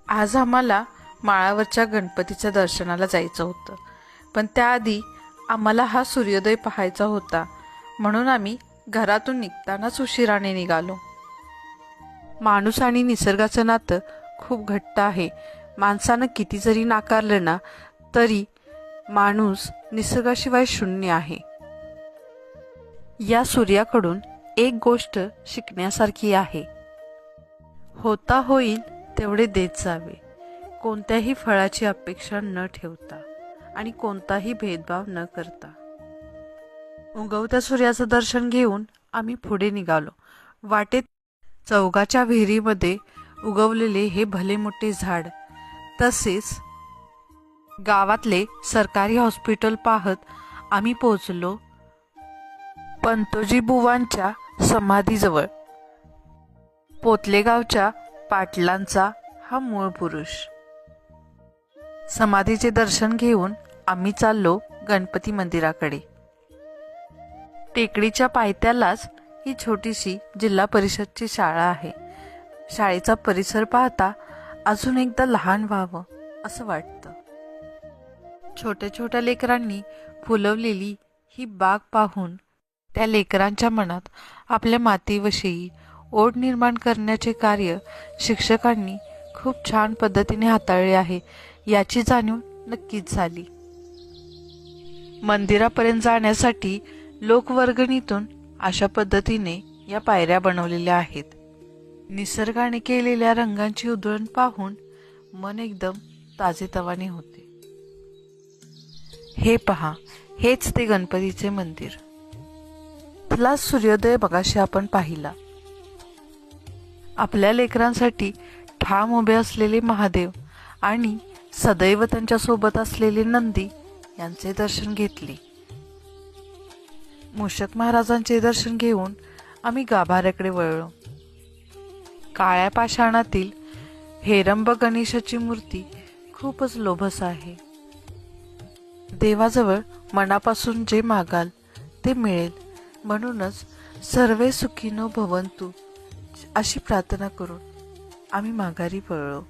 आज आम्हाला माळावरच्या गणपतीच्या दर्शनाला जायचं होतं, पण त्याआधी आम्हाला हा सूर्योदय पाहायचा होता, म्हणून आम्ही घरातून निघतानाच उशिराने निघालो. माणूस आणि निसर्गाचं नातं खूप घट्ट आहे. माणसानं किती जरी नाकारलं ना तरी माणूस निसर्गाशिवाय शून्य आहे. या सूर्याकडून एक गोष्ट शिकण्यासारखी आहे. होता होईल तेवढे देत जावे, कोणत्याही फळाची अपेक्षा न ठेवता आणि कोणताही भेदभाव न करता. उगवत्या सूर्याचं दर्शन घेऊन आम्ही पुढे निघालो. वाटेत चौगाच्या विहिरीमध्ये उगवलेले हे भले मोठे झाड, तसेच गावातले सरकारी हॉस्पिटल पाहत आम्ही पोहोचलो पंतोजी बुवांच्या समाधीजवळ. पोतलेगावच्या पाटलांचा हा मूळ पुरुष. समाधीचे दर्शन घेऊन आम्ही चाललो गणपती मंदिराकडे. टेकडीच्या पायथ्यालाच ही छोटीशी जिल्हा परिषदची शाळा आहे. शाळेचा परिसर पाहता अजून एकदा लहान व्हावं असं वाटतं. छोट्या छोट्या लेकरांनी फुलवलेली ही बाग पाहून त्या लेकरांच्या मनात आपल्या मातीविषयी ओढ निर्माण करण्याचे कार्य शिक्षकांनी खूप छान पद्धतीने हाताळले आहे याची जाणीव नक्कीच झाली. मंदिरापर्यंत जाण्यासाठी लोकवर्गणीतून अशा पद्धतीने या पायऱ्या बनवलेल्या आहेत. निसर्गाने केलेल्या रंगांची उधळण पाहून मन एकदम ताजेतवाने होते. हे पहा, हेच ते गणपतीचे मंदिर. इथला सूर्योदय बघाशी आपण पाहिला. आपल्या लेकरांसाठी ठाम उभे असलेले महादेव आणि सदैव त्यांच्या सोबत असलेले नंदी यांचे दर्शन घेतले. मूषक महाराजांचे दर्शन घेऊन आम्ही गाभाऱ्याकडे वळलो. काळ्या पाषाणातील हेरंब गणेशाची मूर्ती खूपच लोभस आहे. देवाजवळ मनापासून जे मागाल ते मिळेल, म्हणूनच सर्वे सुखीनो भवंतु अशी प्रार्थना करून आम्ही माघारी पळलो.